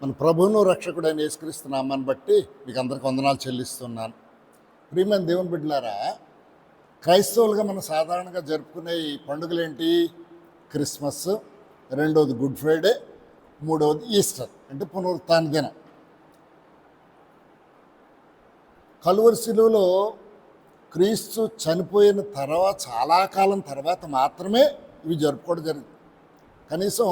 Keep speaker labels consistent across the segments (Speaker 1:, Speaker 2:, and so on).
Speaker 1: మన ప్రభువును రక్షకుడైన యేసుక్రీస్తు నామాన్ని బట్టి మీకు అందరికి వందనాలు చెల్లిస్తున్నాను. ప్రియమైన దేవుని బిడ్డలారా, క్రైస్తవులుగా మనం సాధారణంగా జరుపుకునే ఈ పండుగలు ఏంటి? క్రిస్మస్, రెండవది గుడ్ ఫ్రైడే, మూడవది ఈస్టర్ అంటే పునరుత్థాన దినం. కలువరి శిలువలో క్రీస్తు చనిపోయిన తర్వాత చాలా కాలం తర్వాత మాత్రమే ఇవి జరుపుకోవడం జరిగింది. కనీసం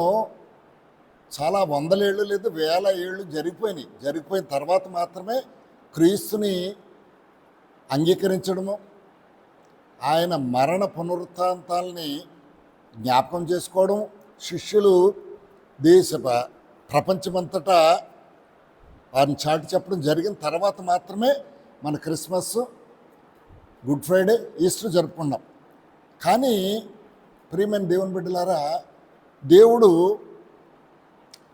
Speaker 1: చాలా వందల ఏళ్ళు లేదా వేల ఏళ్ళు జరిగిపోయిన తర్వాత మాత్రమే క్రీస్తుని అంగీకరించడము, ఆయన మరణ పునరుత్థానాల్ని జ్ఞాపకం చేసుకోవడం, శిష్యులు ప్రపంచమంతటా వారిని చాటి చెప్పడం జరిగిన తర్వాత మాత్రమే మన క్రిస్మస్, గుడ్ ఫ్రైడే, ఈస్టర్ జరుపుకున్నాం. కానీ ప్రియమైన దేవుని బిడ్డలారా, దేవుడు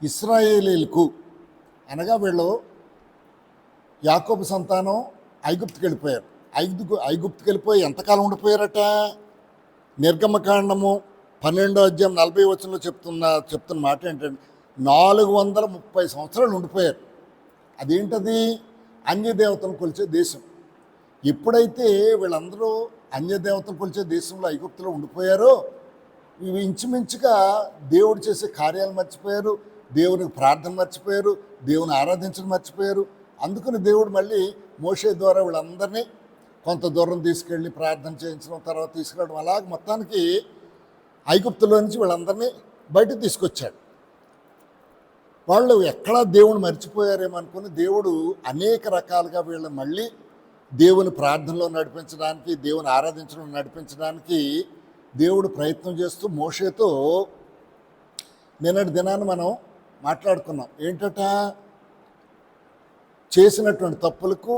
Speaker 1: ఇశ్రాయేలీలకు అనగా వీళ్ళు యాకోబు సంతానం ఐగుప్తుకి వెళ్ళిపోయారు. ఐగుప్తుకి వెళ్ళిపోయి ఎంతకాలం ఉండిపోయారట? నిర్గమకాండము 12వ అధ్యాయం 40వ వచనంలో చెప్తున్న మాట ఏంటంటే 430 సంవత్సరాలు ఉండిపోయారు. అదేంటది? అన్యదేవతను కొలిచే దేశం. ఎప్పుడైతే వీళ్ళందరూ అన్యదేవతను కొలిచే దేశంలో ఐగుప్తులో ఉండిపోయారో, ఇవి ఇంచుమించుగా దేవుడు చేసే కార్యాలు మర్చిపోయారు, దేవునికి ప్రార్థన మర్చిపోయారు, దేవుని ఆరాధించడం మర్చిపోయారు. అందుకని దేవుడు మళ్ళీ మోషే ద్వారా వీళ్ళందరినీ కొంత దూరం తీసుకెళ్ళి ప్రార్థన చేయించడం, తర్వాత తీసుకురావడం, అలాగ మొత్తానికి ఐగుప్తులో నుంచి వీళ్ళందరినీ బయటకు తీసుకొచ్చాడు. వాళ్ళు ఎక్కడా దేవుని మర్చిపోయారేమో అనుకుని దేవుడు అనేక రకాలుగా వీళ్ళని మళ్ళీ దేవుని ప్రార్థనలో నడిపించడానికి, దేవుని ఆరాధించడం నడిపించడానికి దేవుడు ప్రయత్నం చేస్తూ మోషేతో నిన్నటి దినాన్ని మనం మాట్లాడుకున్నాం. ఏంటట? చేసినటువంటి తప్పులకు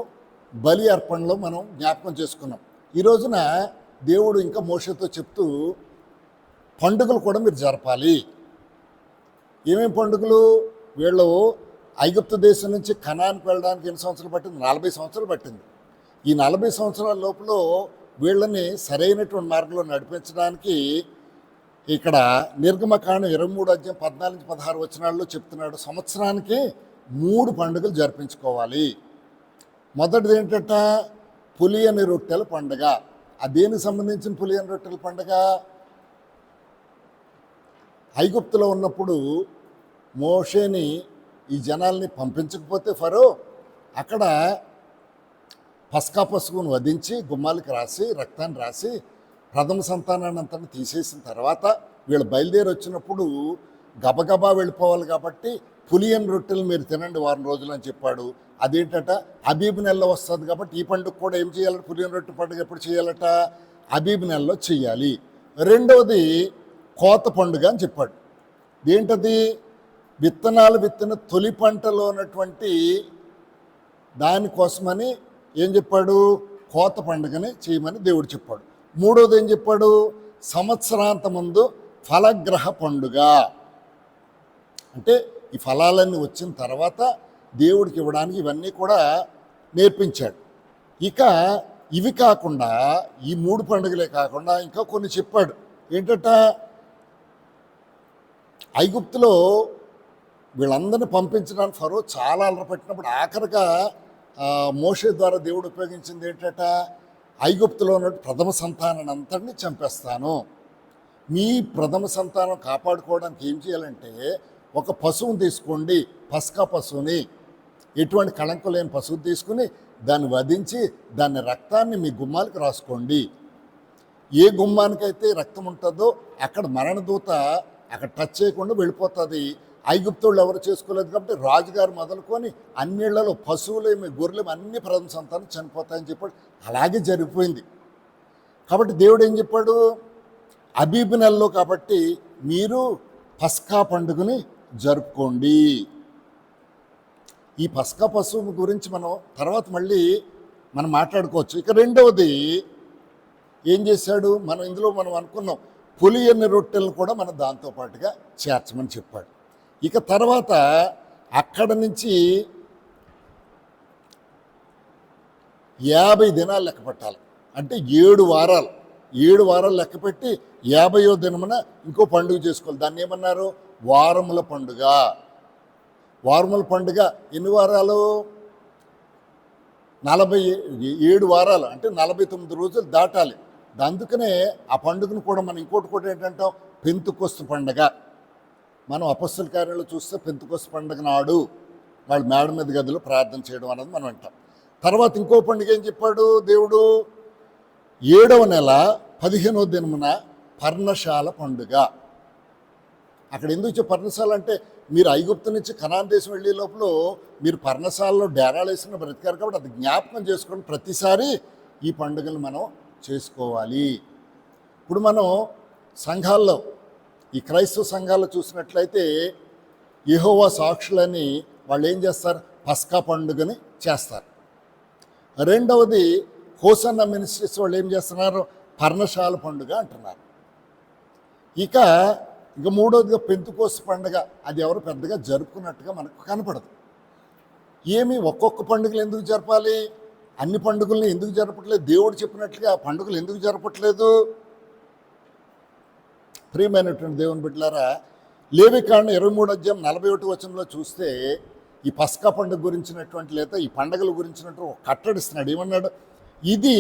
Speaker 1: బలి అర్పణలో మనం జ్ఞాపకం చేసుకున్నాం. ఈ రోజున దేవుడు ఇంకా మోషేతో చెప్తూ పండుగలు కూడా మీరు జరపాలి. ఏమేమి పండుగలు? వీళ్ళు ఐగుప్తు దేశం నుంచి కనానికి వెళ్ళడానికి ఎన్ని సంవత్సరాలు పట్టింది? 40 సంవత్సరాలు పట్టింది. ఈ 40 సంవత్సరాల లోపల వీళ్ళని సరైనటువంటి మార్గంలో నడిపించడానికి ఇక్కడ నిర్గమకాండం 23వ అధ్యాయం 14-16 వచనాల్లో చెప్తున్నాడు. సంవత్సరానికి 3 పండుగలు జరిపించుకోవాలి. మొదటిది ఏంటంట? పులియని రొట్టెల పండుగ. అదేనికి సంబంధించిన పులియని రొట్టెల పండుగ? ఐగుప్తులో ఉన్నప్పుడు మోషేని ఈ జనాల్ని పంపించకపోతే ఫరో అక్కడ పస్కా పశువును వధించి గుమ్మాలకి రాసి రక్తాన్ని రాసి ప్రథమ సంతానాన్ని అంతా తీసేసిన తర్వాత వీళ్ళు బయలుదేరి వచ్చినప్పుడు గబగబా వెళ్ళిపోవాలి కాబట్టి పులియన్ రొట్టెలు మీరు తినండి వారం రోజులు అని చెప్పాడు. అదేంటట? అబీబ్ నెలలో వస్తుంది కాబట్టి ఈ పండుగ కూడా ఏం చేయాలంటే పులియన్ రొట్టె పండుగ ఎప్పుడు చేయాలట? అబీబ్ నెలలో చేయాలి. రెండవది కోత పండుగ అని చెప్పాడు. ఏంటది? విత్తనాలు విత్తిన తొలి పంటలో ఉన్నటువంటి దానికోసమని ఏం చెప్పాడు? కోత పండుగని చేయమని దేవుడు చెప్పాడు. మూడవది ఏం చెప్పాడు? సంవత్సరాంత ముందు ఫలగ్రహ పండుగ. అంటే ఈ ఫలాలన్నీ వచ్చిన తర్వాత దేవుడికి ఇవ్వడానికి ఇవన్నీ కూడా నేర్పించాడు. ఇక ఇవి కాకుండా ఈ 3 పండుగలే కాకుండా ఇంకా కొన్ని చెప్పాడు. ఏంటట? ఐగుప్తులో వీళ్ళందరినీ పంపించడానికి ఫరో చాలా అలరపెట్టినప్పుడు ఆఖరిగా మోషే ద్వారా దేవుడు ఉపయోగించింది ఏంటట? ఐగుప్తులో ఉన్న ప్రథమ సంతానాన్ని అంతటినీ చంపేస్తాను. మీ ప్రథమ సంతానం కాపాడుకోవడానికి ఏం చేయాలంటే ఒక పశువుని తీసుకోండి, పస్కా పశువుని, ఎటువంటి కళంకం లేని పశువుని తీసుకుని దాన్ని వధించి దాని రక్తాన్ని మీ గుమ్మాలకు రాసుకోండి. ఏ గుమ్మానికైతే రక్తం ఉంటుందో అక్కడ మరణదూత అక్కడ టచ్ చేయకుండా వెళ్ళిపోతుంది. ఐగుప్తులు ఎవరు చేసుకోలేదు కాబట్టి రాజుగారు మొదలుకొని అన్నిళ్లలో పశువులేమి గొర్రెలేమి అన్ని ప్రథమ సంతానం చనిపోతాయని చెప్పాడు. అలాగే జరిగిపోయింది. కాబట్టి దేవుడు ఏం చెప్పాడు? అబీబ్ నెలలో కాబట్టి మీరు పస్కా పండుగని జరుపుకోండి. ఈ పస్కా పశువు గురించి మనం తర్వాత మళ్ళీ మనం మాట్లాడుకోవచ్చు. ఇక రెండవది ఏం చేశాడు? ఇందులో మనం అనుకున్నాం పులియని రొట్టెలను కూడా మనం దాంతోపాటుగా చేర్చమని చెప్పాడు. ఇక తర్వాత అక్కడ నుంచి 50 దినాలు లెక్క పెట్టాలి. అంటే 7 వారాలు 7 వారాలు లెక్క పెట్టి 50వ దినమున ఇంకో పండుగ చేసుకోవాలి. దాన్ని ఏమన్నారు? వారముల పండుగ. వారముల పండుగ ఎన్ని వారాలు? 47 వారాలు, అంటే 49 రోజులు దాటాలి. అందుకనే ఆ పండుగను కూడా మనం ఇంకోటి కూడా ఏంటంటాం, పెంతుకొస్తు పండుగ. మనం అపొస్తల కార్యాలు చూస్తే పెంతుకొస్తు పండుగ నాడు వాళ్ళు మేడ మీద గదిలో ప్రార్థన చేయడం అనేది మనం అంటాం. తర్వాత ఇంకో పండుగ ఏం చెప్పాడు దేవుడు? 7వ నెల 15వ దినమున పర్ణశాల పండుగ. అక్కడ ఎందుకు పర్ణశాల అంటే, మీరు ఐగుప్తు నుంచి కనాన్ దేశం వెళ్ళే లోపల మీరు పర్ణశాలలో డేరాలు వేసుకుని బ్రతికారు కాబట్టి అది జ్ఞాపకం చేసుకొని ప్రతిసారి ఈ పండుగలు మనం చేసుకోవాలి. ఇప్పుడు మనం సంఘాల్లో, ఈ క్రైస్తవ సంఘాల్లో చూసినట్లయితే యెహోవా సాక్షులని వాళ్ళు ఏం చేస్తారు? పస్కా పండుగని చేస్తారు. రెండవది హోసన్న మినిస్ట్రీస్ వాళ్ళు ఏం చేస్తున్నారు? పర్ణశాల పండుగ అంటున్నారు. ఇక మూడవదిగా పెంతుకోస్తు పండుగ. అది ఎవరు పెద్దగా జరుపుకున్నట్టుగా మనకు కనపడదు. ఏమి ఒక్కొక్క పండుగలు ఎందుకు జరపాలి? అన్ని పండుగల్ని ఎందుకు జరపట్లేదు? దేవుడు చెప్పినట్లుగా ఆ పండుగలు ఎందుకు జరపట్లేదు? ప్రియమైనటువంటి దేవుని బిడ్డలారా, లేవికాండం 23:41 చూస్తే ఈ పస్కా పండుగ గురించినటువంటి లేదా ఈ పండుగల గురించినట్టు ఒక కట్టడిస్తున్నాడు. ఏమన్నాడు? ఇది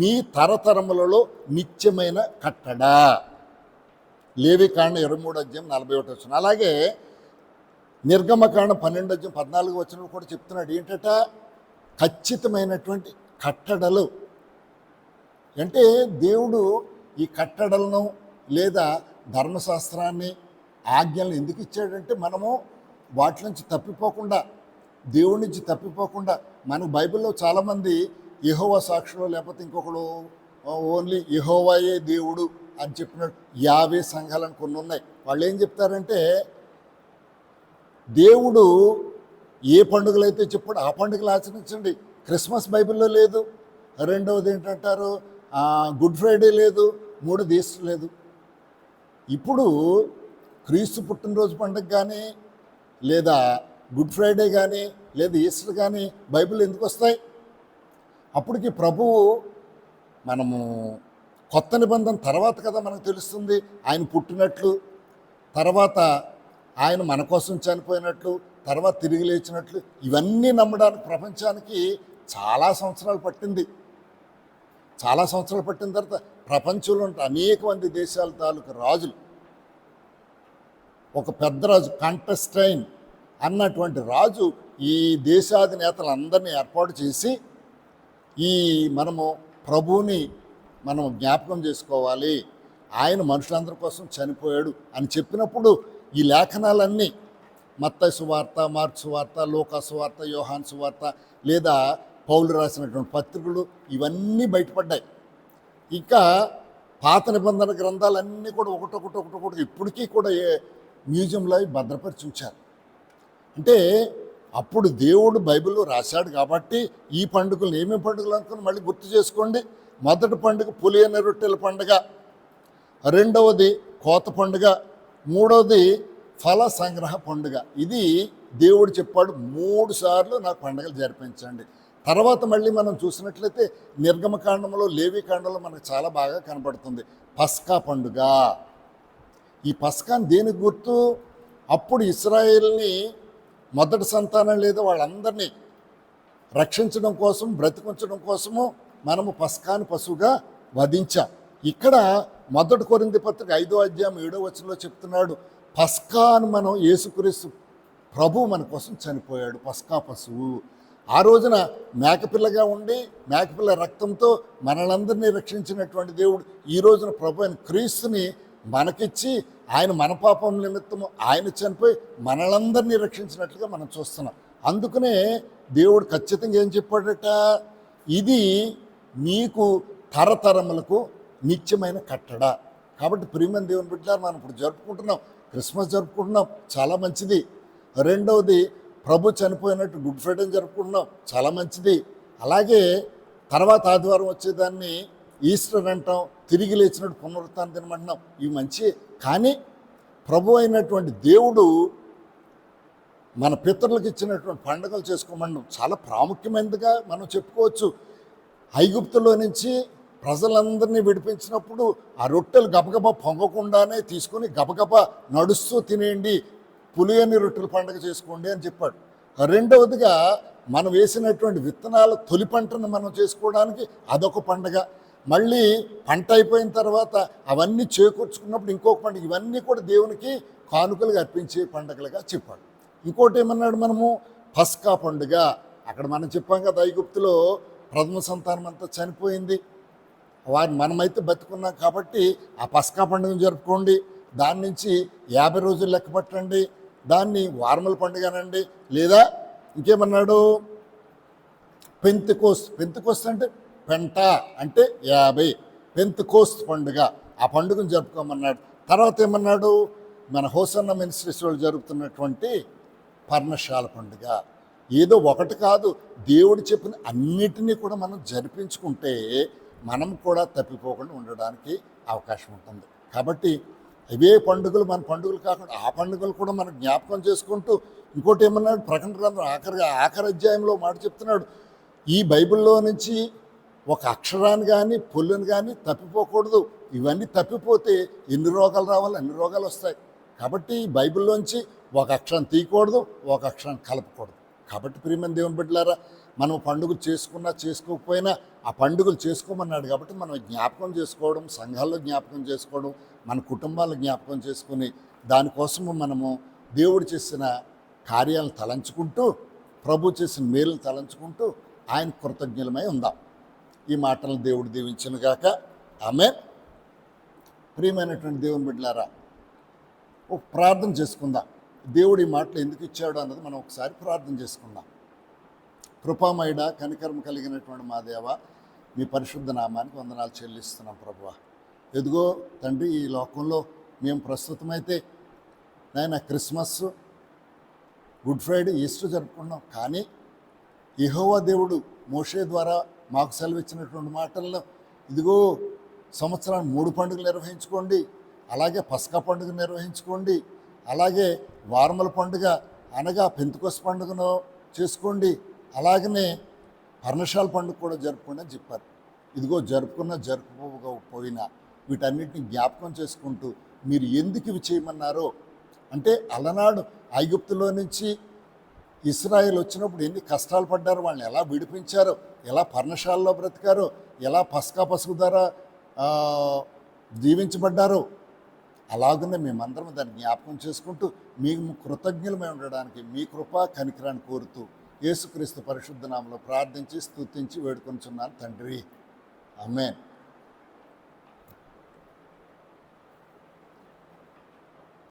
Speaker 1: మీ తరతరములలో నిత్యమైన కట్టడ. లేవికాండం 23:41. అలాగే నిర్గమకాండం 12:14 కూడా చెప్తున్నాడు. ఏంటట? ఖచ్చితమైనటువంటి కట్టడలు. అంటే దేవుడు ఈ కట్టడలను లేదా ధర్మశాస్త్రాన్ని, ఆజ్ఞలను ఎందుకు ఇచ్చాడంటే మనము వాటి నుంచి తప్పిపోకుండా, దేవుడి నుంచి తప్పిపోకుండా. మనకు బైబిల్లో చాలామంది యెహోవా సాక్షులు లేకపోతే ఇంకొకడు ఓన్లీ యెహోవాయే దేవుడు అని చెప్పినట్టు యావే సంఘాలను కొన్ని ఉన్నాయి. వాళ్ళు ఏం చెప్తారంటే దేవుడు ఏ పండుగలు అయితే చెప్పాడు ఆ పండుగలు ఆచరించండి. క్రిస్మస్ బైబిల్లో లేదు. రెండవది ఏంటంటారు, గుడ్ ఫ్రైడే లేదు. మూడోది ఈస్టర్ లేదు. ఇప్పుడు క్రీస్తు పుట్టినరోజు పండుగ కానీ లేదా గుడ్ ఫ్రైడే కానీ లేదా ఈస్టర్ కానీ బైబిల్ ఎందుకు వస్తాయి? అప్పటికి ప్రభువు, మనము కొత్త నిబంధన తర్వాత కదా మనకు తెలుస్తుంది ఆయన పుట్టినట్లు, తర్వాత ఆయన మన కోసం చనిపోయినట్లు, తర్వాత తిరిగి లేచినట్లు. ఇవన్నీ నమ్మడానికి ప్రపంచానికి చాలా సంవత్సరాలు పట్టింది. చాలా సంవత్సరాలు పట్టిన తర్వాత ప్రపంచంలో ఉంటే అనేక మంది దేశాల తాలూకు రాజులు, ఒక పెద్ద రాజు కాంటెస్టైన్ అన్నటువంటి రాజు ఈ దేశాధినేతలందరినీ ఏర్పాటు చేసి ఈ మనము ప్రభువుని మనం జ్ఞాపకం చేసుకోవాలి, ఆయన మనుషులందరి కోసం చనిపోయాడు అని చెప్పినప్పుడు ఈ లేఖనాలన్నీ మత్తయి సువార్త, మార్కు సువార్త, లూకా సువార్త, యోహాను సువార్త లేదా పౌలు రాసినటువంటి పత్రికలు ఇవన్నీ బయటపడ్డాయి. ఇంకా పాత నిబంధన గ్రంథాలన్నీ కూడా ఒకటొకటి ఇప్పటికీ కూడా మ్యూజియంలో భద్రపరిచి ఉంచారు. అంటే అప్పుడు దేవుడు బైబిల్లో రాశాడు కాబట్టి ఈ పండుగలు ఏమేమి పండుగలు అనుకుని మళ్ళీ గుర్తు చేసుకోండి. మొదటి పండుగ పులియని రొట్టెల పండుగ, రెండవది కోత పండుగ, మూడవది ఫల సంగ్రహ పండుగ. ఇది దేవుడు చెప్పాడు 3 సార్లు నాకు పండుగలు జరిపించండి. తర్వాత మళ్ళీ మనం చూసినట్లయితే నిర్గమకాండంలో, లేవికాండంలో మనకు చాలా బాగా కనబడుతుంది పస్కా పండుగ. ఈ పస్కాని దేనికి గుర్తు? అప్పుడు ఇశ్రాయేల్ని మొదటి సంతానం లేదా వాళ్ళందరినీ రక్షించడం కోసం, బ్రతికించడం కోసము మనము పస్కాని పశువుగా వధించాం. ఇక్కడ మొదటి కొరింథీ పత్రిక 5:7 చెప్తున్నాడు, పస్కాను మనం యేసుక్రీస్తు ప్రభు మన కోసం చనిపోయాడు, పస్కా పశువు. ఆ రోజున మేకపిల్లగా ఉండి మేకపిల్ల రక్తంతో మనలందరినీ రక్షించినటువంటి దేవుడు ఈ రోజున ప్రభు అయిన క్రీస్తుని మనకిచ్చి ఆయన మన పాపం నిమిత్తము ఆయన చనిపోయి మనలందరినీ రక్షించినట్లుగా మనం చూస్తున్నాం. అందుకనే దేవుడు ఖచ్చితంగా ఏం చెప్పాడట? ఇది మీకు తరతరములకు నిత్యమైన కట్టడ. కాబట్టి ప్రియమైన దేవుని బిడ్డలారా, మనం ఇప్పుడు జరుపుకుంటున్నాం, క్రిస్మస్ జరుపుకుంటున్నాం, చాలా మంచిది. రెండవది ప్రభు చనిపోయినట్టు గుడ్ ఫ్రైడే జరుపుకుంటున్నాం, చాలా మంచిది. అలాగే తర్వాత ఆదివారం వచ్చేదాన్ని ఈస్టర్ అంటాం, తిరిగి లేచినట్టు పునరుత్థానం తినమంటున్నాం, ఇవి మంచి. కానీ ప్రభు అయినటువంటి దేవుడు మన పితరులకు ఇచ్చినటువంటి పండుగలు చేసుకోమన్నాం, చాలా ప్రాముఖ్యమైనదిగా మనం చెప్పుకోవచ్చు. ఐగుప్తులో నుంచి ప్రజలందరినీ విడిపించినప్పుడు ఆ రొట్టెలు గబగబా పొంగకుండానే తీసుకొని గబగబా నడుస్తూ తినేయండి, పులియని రొట్టెల పండుగ చేసుకోండి అని చెప్పాడు. రెండవదిగా మనం వేసినటువంటి విత్తనాల తొలి పంటను మనం చేసుకోవడానికి అదొక పండుగ. మళ్ళీ పంట అయిపోయిన తర్వాత అవన్నీ చేకూర్చుకున్నప్పుడు ఇంకొక పండుగ. ఇవన్నీ కూడా దేవునికి కానుకలుగా అర్పించే పండుగలుగా చెప్పాడు. ఇంకోటి ఏమన్నాడు, మనము పస్కా పండుగ. అక్కడ మనం చెప్పాం కదా, ఐగుప్తులో ప్రథమ సంతానం అంతా చనిపోయింది, వారిని మనమైతే బతుకున్నాం కాబట్టి ఆ పస్కా పండుగను జరుపుకోండి, దాని నుంచి 50 రోజులు లెక్క పట్టండి, దాన్ని వారముల పండుగ అనండి. లేదా ఇంకేమన్నాడు, పెంతెకోస్తు అంటే పెంట అంటే 50, పెంతెకోస్తు పండుగ, ఆ పండుగను జరుపుకోమన్నాడు. తర్వాత ఏమన్నాడు, మన హోసన్న మినిస్ట్రీస్ వాళ్ళు జరుపుతున్నటువంటి పర్ణశాల పండుగ. ఏదో ఒకటి కాదు, దేవుడు చెప్పిన అన్నిటినీ కూడా మనం జరిపించుకుంటే మనం కూడా తప్పిపోకుండా ఉండడానికి అవకాశం ఉంటుంది. కాబట్టి అవే పండుగలు మన పండుగలు కాకుండా ఆ పండుగలు కూడా మనం జ్ఞాపకం చేసుకుంటూ, ఇంకోటి ఏమన్నాడు, ప్రకటన గ్రంథం ఆఖరి అధ్యాయంలో మాట చెప్తున్నాడు, ఈ బైబిల్లో నుంచి ఒక అక్షరాన్ని కానీ పొల్లుని కానీ తప్పిపోకూడదు. ఇవన్నీ తప్పిపోతే ఎన్ని రోగాలు రావాలి, అన్ని రోగాలు వస్తాయి. కాబట్టి బైబిల్లోంచి ఒక అక్షరం తీయకూడదు, ఒక అక్షరం కలపకూడదు. కాబట్టి ప్రియమైన దేవుని బిడ్డలారా, మనం పండుగలు చేసుకున్నా చేసుకోకపోయినా ఆ పండుగలు చేసుకోమన్నాడు. కాబట్టి మనం జ్ఞాపకం చేసుకోవడం, సంఘాల్లో జ్ఞాపకం చేసుకోవడం, మన కుటుంబాల్లో జ్ఞాపకం చేసుకుని దానికోసము మనము దేవుడు చేసిన కార్యాలను తలంచుకుంటూ, ప్రభు చేసిన మేలును తలంచుకుంటూ ఆయన కృతజ్ఞులమై ఉందాం. ఈ మాటలను దేవుడు దీవించునుగాక. ఆమేన్. ప్రియమైనటువంటి దేవుని బిడ్డలారా, ఒక ప్రార్థన చేసుకుందాం. దేవుడు ఈ మాటలు ఎందుకు ఇచ్చాడు అన్నది మనం ఒకసారి ప్రార్థన చేసుకుందాం. కృపామయుడ, కనికరం కలిగినటువంటి మా దేవ, మీ పరిశుద్ధ నామానికి వందనాలు చెల్లిస్తున్నాం ప్రభువా. ఎదుగో తండ్రి, ఈ లోకంలో మేము ప్రస్తుతమైతే నాయన క్రిస్మస్, గుడ్ ఫ్రైడే, ఈస్టర్ జరుపుకున్నాం. కానీ యెహోవా దేవుడు మోషే ద్వారా మాకు సెలవిచ్చినటువంటి మాటల్లో ఇదిగో సంవత్సరాన్ని 3 పండుగలు నిర్వహించుకోండి, అలాగే పస్కా పండుగ నిర్వహించుకోండి, అలాగే వారముల పండుగ అనగా పెంతెకోస్తు పండుగను చేసుకోండి, అలాగనే పర్ణశాల పండుగ కూడా జరుపుకోండి అని చెప్పారు. ఇదిగో జరుపుకోకపోయినా వీటన్నిటిని జ్ఞాపకం చేసుకుంటూ మీరు ఎందుకు ఇవి చేయమన్నారో, అంటే అలనాడు ఐగుప్తులో నుంచి ఇశ్రాయేల్ వచ్చినప్పుడు ఎన్ని కష్టాలు పడ్డారో, వాళ్ళని ఎలా విడిపించారో, ఎలా పర్ణశాలలో బ్రతికారో, ఎలా పసుపు ద్వారా దీవించబడ్డారో, అలాగనే మేమందరం దాన్ని జ్ఞాపకం చేసుకుంటూ మేము కృతజ్ఞులమై ఉండడానికి మీ కృపా కనికరాన్ని కోరుతూ యేసుక్రీస్తు పరిశుద్ధ నామములో ప్రార్థించి స్తుతించి వేడుకొనుచున్నాను తండ్రి. ఆమేన్.